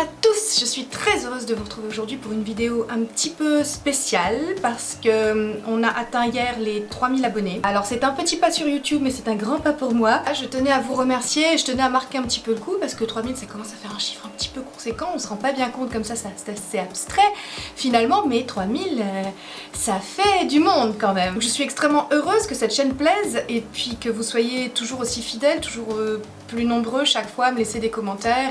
à tous, je suis très heureuse de vous retrouver aujourd'hui pour une vidéo un petit peu spéciale parce que on a atteint hier les 3000 abonnés. Alors c'est un petit pas sur YouTube mais c'est un grand pas pour moi. Je tenais à vous remercier et je tenais à marquer un petit peu le coup parce que 3000 ça commence à faire un chiffre un petit peu conséquent, on se rend pas bien compte comme ça, c'est assez abstrait finalement, mais 3000 ça fait du monde quand même. Je suis extrêmement heureuse que cette chaîne plaise et puis que vous soyez toujours aussi fidèles, toujours plus nombreux chaque fois à me laisser des commentaires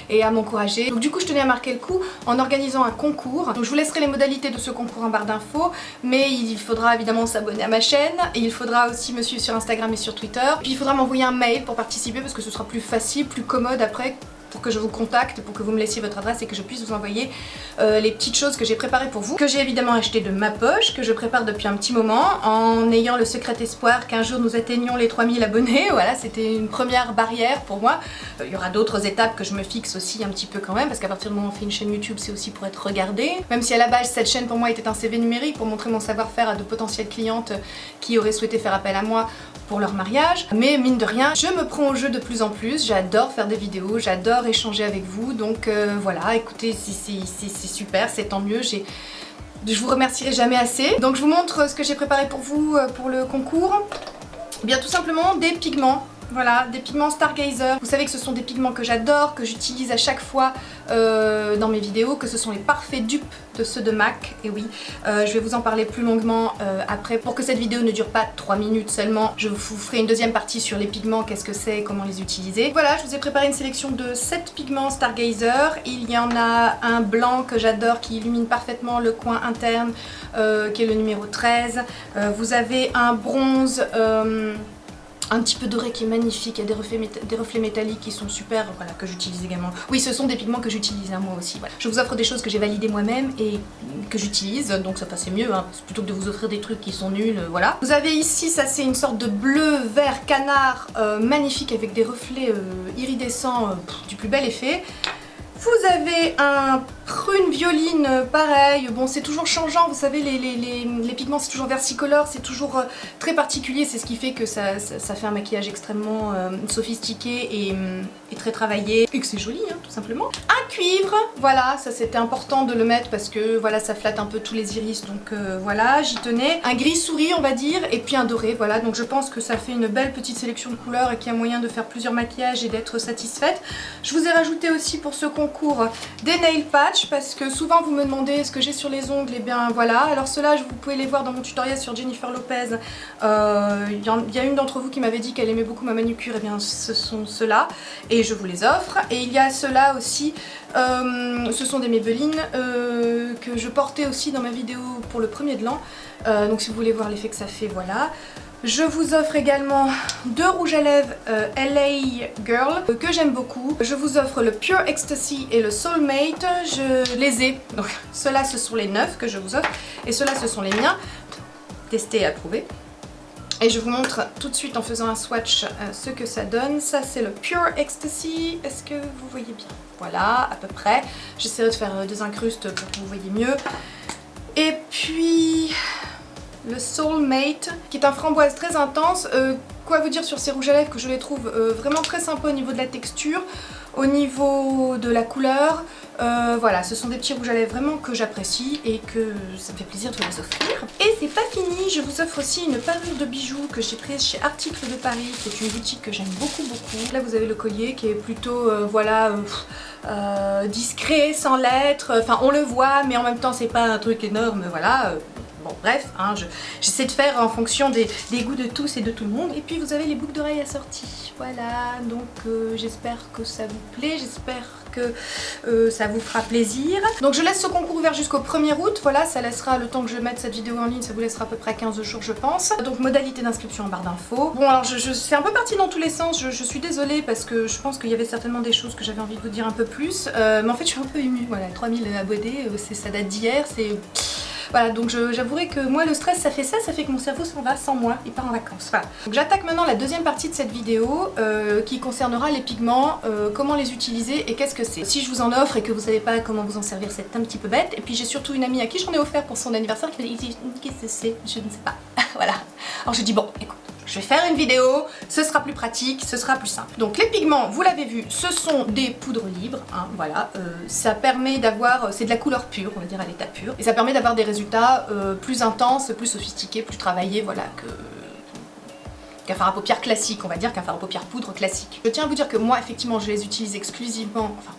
et à m'encourager. Donc du coup je tenais à marquer le coup en organisant un concours. Donc je vous laisserai les modalités de ce concours en barre d'infos, mais il faudra évidemment s'abonner à ma chaîne et il faudra aussi me suivre sur Instagram et sur Twitter. Puis il faudra m'envoyer un mail pour participer parce que ce sera plus facile, plus commode après pour que je vous contacte, pour que vous me laissiez votre adresse et que je puisse vous envoyer les petites choses que j'ai préparées pour vous, que j'ai évidemment acheté de ma poche, que je prépare depuis un petit moment, en ayant le secret espoir qu'un jour nous atteignions les 3000 abonnés. Voilà, c'était une première barrière pour moi. Il y aura d'autres étapes que je me fixe aussi un petit peu quand même, parce qu'à partir du moment où on fait une chaîne YouTube, c'est aussi pour être regardé. Même si à la base, cette chaîne pour moi était un CV numérique pour montrer mon savoir-faire à de potentielles clientes qui auraient souhaité faire appel à moi pour leur mariage. Mais mine de rien, je me prends au jeu de plus en plus, j'adore faire des vidéos, j'adore échanger avec vous, donc voilà, écoutez, c'est super, c'est tant mieux, je vous remercierai jamais assez. Donc je vous montre ce que j'ai préparé pour vous pour le concours. Eh bien tout simplement des pigments. Voilà, des pigments Stargazer. Vous savez que ce sont des pigments que j'adore, que j'utilise à chaque fois dans mes vidéos, que ce sont les parfaits dupes de ceux de MAC. Et oui, je vais vous en parler plus longuement après. Pour que cette vidéo ne dure pas 3 minutes seulement, je vous ferai une deuxième partie sur les pigments, qu'est-ce que c'est et comment les utiliser. Voilà, je vous ai préparé une sélection de 7 pigments Stargazer. Il y en a un blanc que j'adore qui illumine parfaitement le coin interne, qui est le numéro 13. Vous avez un bronze un petit peu doré qui est magnifique, il y a des reflets métalliques qui sont super, voilà, que j'utilise également. Oui, ce sont des pigments que j'utilise moi aussi. Voilà. Je vous offre des choses que j'ai validées moi-même et que j'utilise, donc ça c'est mieux, hein, plutôt que de vous offrir des trucs qui sont nuls, voilà. Vous avez ici, ça c'est une sorte de bleu, vert, canard, magnifique avec des reflets iridescents du plus bel effet. Vous avez un prune violine, pareil, bon c'est toujours changeant, vous savez les pigments c'est toujours versicolore, c'est toujours très particulier, c'est ce qui fait que ça fait un maquillage extrêmement sophistiqué et très travaillé, et que c'est joli hein, tout simplement. Un cuivre, voilà, ça c'était important de le mettre parce que voilà ça flatte un peu tous les iris, donc voilà, j'y tenais. Un gris souris on va dire, et puis un doré, voilà, donc je pense que ça fait une belle petite sélection de couleurs et qu'il y a moyen de faire plusieurs maquillages et d'être satisfaite. Je vous ai rajouté aussi pour ce concours des nail patch, parce que souvent vous me demandez ce que j'ai sur les ongles, et bien voilà, alors ceux-là vous pouvez les voir dans mon tutoriel sur Jennifer Lopez. Il y a une d'entre vous qui m'avait dit qu'elle aimait beaucoup ma manucure, et bien ce sont ceux-là et je vous les offre. Et il y a ceux-là aussi, ce sont des Maybelline que je portais aussi dans ma vidéo pour le premier de l'an, donc si vous voulez voir l'effet que ça fait, voilà. Je vous offre également deux rouges à lèvres LA Girl que j'aime beaucoup. Je vous offre le Pure Ecstasy et le Soulmate. Je les ai. Donc ceux-là ce sont les 9 que je vous offre et ceux-là ce sont les miens. Testés et approuvés. Et je vous montre tout de suite en faisant un swatch ce que ça donne. Ça c'est le Pure Ecstasy. Est-ce que vous voyez bien? Voilà, à peu près. J'essaierai de faire des incrustes pour que vous voyez mieux. Et puis le Soulmate, qui est un framboise très intense. Quoi vous dire sur ces rouges à lèvres que je les trouve vraiment très sympas au niveau de la texture, au niveau de la couleur. Voilà, ce sont des petits rouges à lèvres vraiment que j'apprécie et que ça me fait plaisir de vous les offrir. Et c'est pas fini, je vous offre aussi une parure de bijoux que j'ai prise chez Articles de Paris. C'est une boutique que j'aime beaucoup. Là vous avez le collier qui est plutôt voilà discret, sans lettres. Enfin on le voit mais en même temps c'est pas un truc énorme, voilà. Bon bref, hein, j'essaie de faire en fonction des goûts de tous et de tout le monde. Et puis vous avez les boucles d'oreilles assorties. Voilà, donc j'espère que ça vous plaît, j'espère que ça vous fera plaisir. Donc je laisse ce concours ouvert jusqu'au 1er août, voilà, ça laissera le temps que je mette cette vidéo en ligne, ça vous laissera à peu près 15 jours je pense. Donc modalité d'inscription en barre d'infos. Bon alors c'est un peu parti dans tous les sens, je suis désolée parce que je pense qu'il y avait certainement des choses que j'avais envie de vous dire un peu plus. Mais en fait je suis un peu émue, voilà, 3000 abonnés, ça date d'hier, c'est... Voilà, donc j'avouerai que moi le stress ça fait que mon cerveau s'en va sans moi, il part en vacances. Voilà. Donc j'attaque maintenant la deuxième partie de cette vidéo qui concernera les pigments, comment les utiliser et qu'est-ce que c'est. Si je vous en offre et que vous savez pas comment vous en servir, c'est un petit peu bête. Et puis j'ai surtout une amie à qui j'en ai offert pour son anniversaire qui m'a dit qu'est-ce que c'est, je ne sais pas. Voilà. Alors j'ai dit bon, écoute, je vais faire une vidéo, ce sera plus pratique, ce sera plus simple. Donc les pigments, vous l'avez vu, ce sont des poudres libres, hein, voilà, ça permet d'avoir, c'est de la couleur pure, on va dire à l'état pur, et ça permet d'avoir des résultats plus intenses, plus sophistiqués, plus travaillés, voilà, qu'un fard à paupières classique, on va dire, qu'un fard à paupières poudre classique. Je tiens à vous dire que moi, effectivement, je les utilise exclusivement, enfin,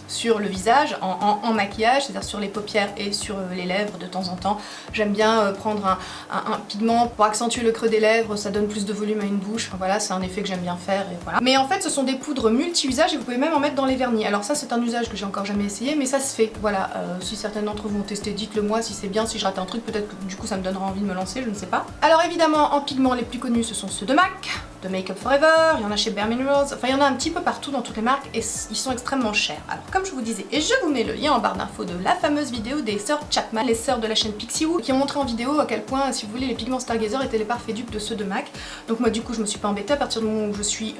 sur le visage, en maquillage, c'est-à-dire sur les paupières et sur les lèvres de temps en temps. J'aime bien prendre un pigment pour accentuer le creux des lèvres, ça donne plus de volume à une bouche, enfin, voilà, c'est un effet que j'aime bien faire, et voilà. Mais en fait, ce sont des poudres multi-usages et vous pouvez même en mettre dans les vernis. Alors ça, c'est un usage que j'ai encore jamais essayé, mais ça se fait, voilà. Si certains d'entre vous ont testé, dites-le moi si c'est bien, si je rate un truc, peut-être que du coup ça me donnera envie de me lancer, je ne sais pas. Alors évidemment, en pigments les plus connus, ce sont ceux de MAC, de Make Up For Ever, il y en a chez Bare Minerals, enfin il y en a un petit peu partout dans toutes les marques et ils sont extrêmement chers. Alors comme je vous disais, et je vous mets le lien en barre d'infos de la fameuse vidéo des sœurs Chapman, les sœurs de la chaîne Pixiwoo, qui ont montré en vidéo à quel point, si vous voulez, les pigments Stargazer étaient les parfaits dupes de ceux de MAC. Donc moi du coup je me suis pas embêtée, à partir du moment où je suis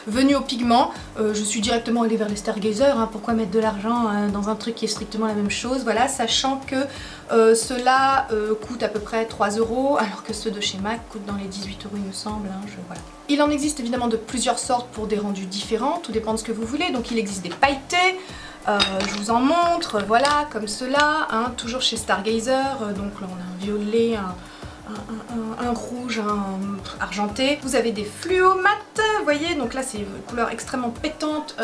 venue aux pigments, je suis directement allée vers les Stargazer, hein, pourquoi mettre de l'argent dans un truc qui est strictement la même chose, voilà, sachant que ceux-là coûtent à peu près 3 €, alors que ceux de chez MAC coûtent dans les 18 € il me semble, hein, voilà. Il en existe évidemment de plusieurs sortes pour des rendus différents, tout dépend de ce que vous voulez, donc il existe des pailletés, je vous en montre, voilà, comme ceux-là, hein, toujours chez Stargazer, donc là on a un violet, un rouge, un argenté. Vous avez des fluo mat, vous voyez, donc là c'est une couleur extrêmement pétante,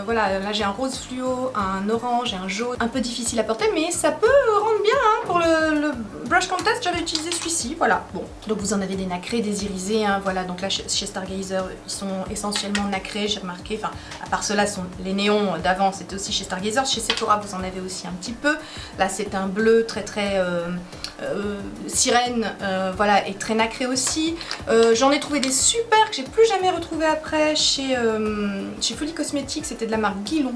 voilà, là j'ai un rose fluo, un orange et un jaune, un peu difficile à porter, mais ça peut rendre bien, hein, pour le brush contest, j'avais utilisé celui-ci, voilà. Bon, donc vous en avez des nacrés, des irisés, hein, voilà, donc là chez Stargazer, ils sont essentiellement nacrés, j'ai remarqué, enfin, à part ceux-là, sont les néons d'avant, c'était aussi chez Stargazer, chez Sephora vous en avez aussi un petit peu, là c'est un bleu très sirène, voilà, et très nacré aussi. J'en ai trouvé des super que j'ai plus jamais retrouvé après chez Folie Cosmétiques, c'était de la marque Guilon.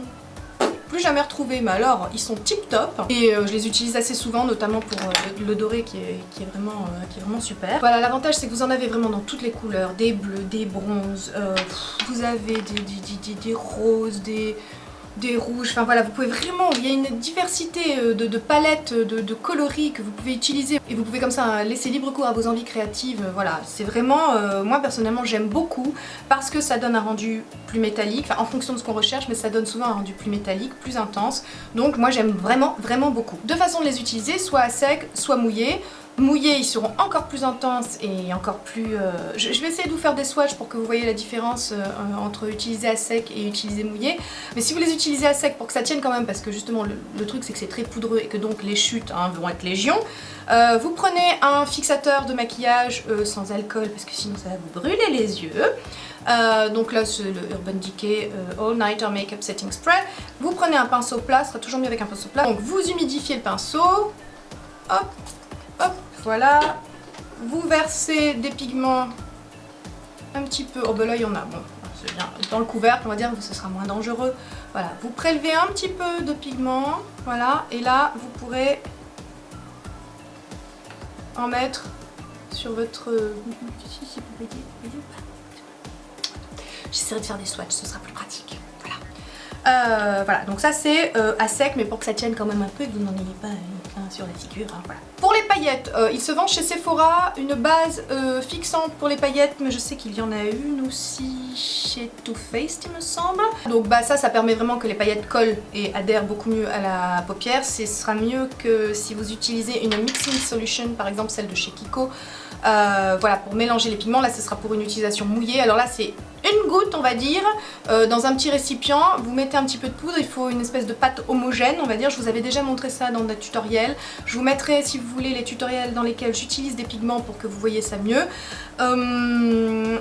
Plus jamais retrouvé, mais alors ils sont tip top et je les utilise assez souvent, notamment pour le doré qui est vraiment super. Voilà, l'avantage c'est que vous en avez vraiment dans toutes les couleurs, des bleus, des bronzes, vous avez des roses, des rouges, enfin voilà, vous pouvez vraiment, il y a une diversité de palettes, de coloris que vous pouvez utiliser et vous pouvez comme ça laisser libre cours à vos envies créatives, voilà, c'est vraiment, moi personnellement j'aime beaucoup parce que ça donne un rendu plus métallique, enfin en fonction de ce qu'on recherche, mais ça donne souvent un rendu plus métallique, plus intense, donc moi j'aime vraiment beaucoup. Deux façons de les utiliser, soit à sec, soit mouillé. Mouillés, ils seront encore plus intenses et encore plus... Je vais essayer de vous faire des swatchs pour que vous voyez la différence entre utiliser à sec et utiliser mouillé. Mais si vous les utilisez à sec pour que ça tienne quand même, parce que justement le truc c'est que c'est très poudreux et que donc les chutes, hein, vont être légion, vous prenez un fixateur de maquillage sans alcool parce que sinon ça va vous brûler les yeux. Donc là c'est le Urban Decay All Nighter Makeup Setting Spray. Vous prenez un pinceau plat, ce sera toujours mieux avec un pinceau plat. Donc vous humidifiez le pinceau, hop, hop, voilà, vous versez des pigments un petit peu, oh ben là il y en a, bon, c'est bien, dans le couvercle on va dire que ce sera moins dangereux, voilà, vous prélevez un petit peu de pigment, voilà, et là vous pourrez en mettre sur votre... J'essaierai de faire des swatchs, ce sera plus pratique, voilà. Voilà, donc ça c'est à sec, mais pour que ça tienne quand même un peu et que vous n'en ayez pas plein sur la figure, hein, voilà. Pour les paillettes, il se vend chez Sephora une base fixante pour les paillettes, mais je sais qu'il y en a une aussi chez Too Faced il me semble. Donc bah ça permet vraiment que les paillettes collent et adhèrent beaucoup mieux à la paupière. Ce sera mieux que si vous utilisez une mixing solution, par exemple celle de chez Kiko. Voilà, pour mélanger les pigments, là ce sera pour une utilisation mouillée. Alors là c'est une goutte on va dire, dans un petit récipient, vous mettez un petit peu de poudre, il faut une espèce de pâte homogène on va dire, je vous avais déjà montré ça dans des tutoriels, je vous mettrai si vous voulez les tutoriels dans lesquels j'utilise des pigments pour que vous voyez ça mieux.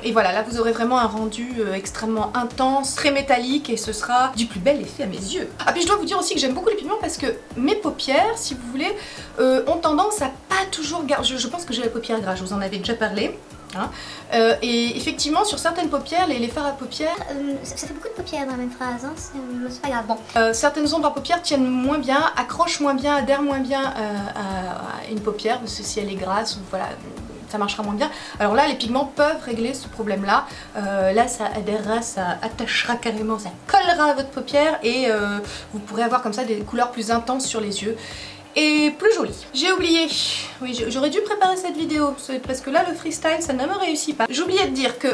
Et voilà, là vous aurez vraiment un rendu extrêmement intense, très métallique et ce sera du plus bel effet à mes yeux. Ah puis je dois vous dire aussi que j'aime beaucoup les pigments parce que mes paupières, si vous voulez, ont tendance à pas toujours garder, je pense que j'ai la paupière grasse, je vous en avais déjà parlé. Hein. Et effectivement sur certaines paupières, les fards à paupières... ça fait beaucoup de paupières dans la même phrase, hein, c'est pas grave. Bon. Certaines ombres à paupières tiennent moins bien, accrochent moins bien, adhèrent moins bien à une paupière, parce que si elle est grasse, ou voilà, ça marchera moins bien. Alors là les pigments peuvent régler ce problème là, là ça adhérera, ça attachera carrément, ça collera à votre paupière et vous pourrez avoir comme ça des couleurs plus intenses sur les yeux. et plus joli. J'ai oublié, oui j'aurais dû préparer cette vidéo parce que là le freestyle ça ne me réussit pas. J'ai oublié de dire que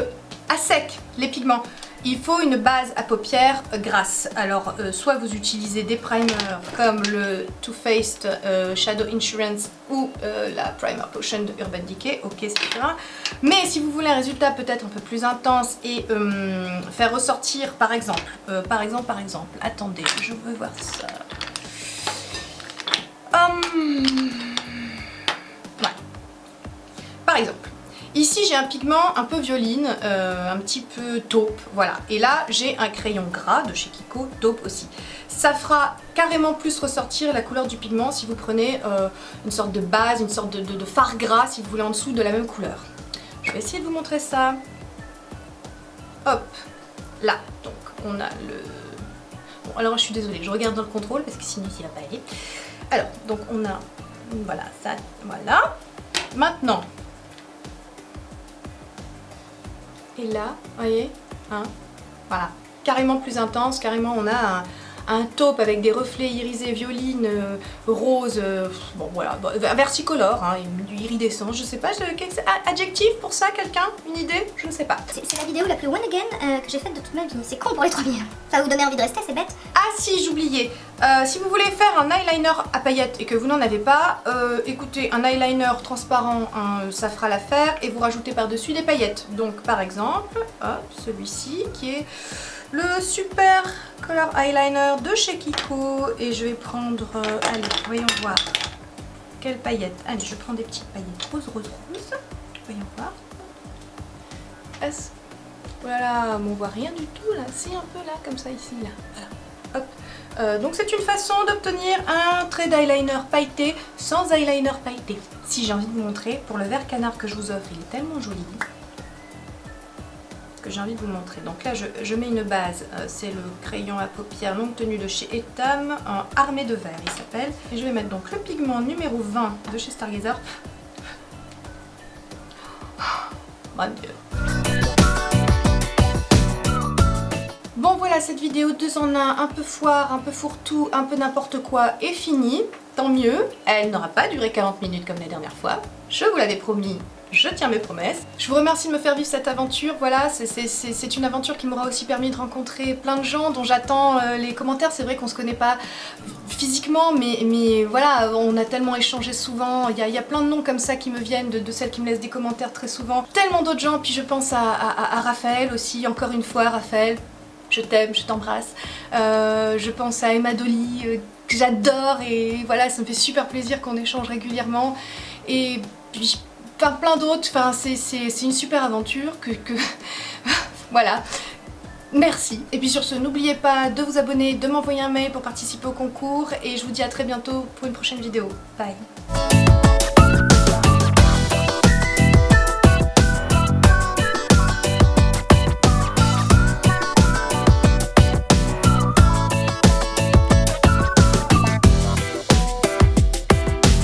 à sec les pigments, il faut une base à paupières grasse. Alors soit vous utilisez des primers comme le Too Faced Shadow Insurance ou la Primer Potion de Urban Decay, ok c'est bien. Mais si vous voulez un résultat peut-être un peu plus intense et faire ressortir par exemple, attendez, je veux voir ça. Ouais. Par exemple. Ici j'ai un pigment un peu violine, un petit peu taupe, voilà. Et là j'ai un crayon gras de chez Kiko, taupe aussi. Ça fera carrément plus ressortir la couleur du pigment si vous prenez une sorte de base, une sorte de fard gras si vous voulez en dessous de la même couleur. Je vais essayer de vous montrer ça. Hop, là, donc on a le... Bon alors je suis désolée, je regarde dans le contrôle parce que sinon il va pas aller. Alors, donc on a, voilà, ça, voilà. Maintenant... Et là, vous voyez, hein, voilà, carrément plus intense, carrément on a un taupe avec des reflets irisés violine, rose, bon voilà, versicolore, hein, du iridescent, je sais pas, adjectif pour ça, quelqu'un? Une idée? Je ne sais pas. C'est la vidéo la plus one again que j'ai faite de toute ma vie, c'est con pour les 3000. Ça va vous donner envie de rester, c'est bête. Ah si, j'oubliais, si vous voulez faire un eyeliner à paillettes et que vous n'en avez pas, écoutez, un eyeliner transparent, hein, ça fera l'affaire et vous rajoutez par-dessus des paillettes. Donc par exemple, hop, celui-ci qui est le Super Color Eyeliner de chez Kiko et je vais prendre, allez, voyons voir, quelle paillette. Allez, je prends des petites paillettes rose, voyons voir. Voilà, on voit rien du tout là, c'est un peu là, comme ça ici, là, voilà. Hop. Donc c'est une façon d'obtenir un trait d'eyeliner pailleté sans eyeliner pailleté. Si j'ai envie de vous montrer, pour le vert canard que je vous offre, il est tellement joli que j'ai envie de vous montrer. Donc là je mets une base, c'est le crayon à paupières longue tenue de chez Etam, en armée de vert il s'appelle. Et je vais mettre donc le pigment numéro 20 de chez Stargazer. Mon Dieu. Bon voilà, cette vidéo 2 en 1, un peu foire, un peu fourre-tout, un peu n'importe quoi est finie. Tant mieux, elle n'aura pas duré 40 minutes comme la dernière fois. Je vous l'avais promis, je tiens mes promesses. Je vous remercie de me faire vivre cette aventure, voilà, c'est une aventure qui m'aura aussi permis de rencontrer plein de gens dont j'attends les commentaires. C'est vrai qu'on se connaît pas physiquement, mais voilà, on a tellement échangé souvent, il y a plein de noms comme ça qui me viennent, de celles qui me laissent des commentaires très souvent. Tellement d'autres gens, puis je pense à Raphaël aussi, encore une fois, Raphaël. Je t'aime, je t'embrasse. Je pense à Emma Dolly, que j'adore et voilà, ça me fait super plaisir qu'on échange régulièrement. Et puis, enfin, plein d'autres, enfin, c'est une super aventure que... voilà. Merci. Et puis sur ce, n'oubliez pas de vous abonner, de m'envoyer un mail pour participer au concours et je vous dis à très bientôt pour une prochaine vidéo. Bye.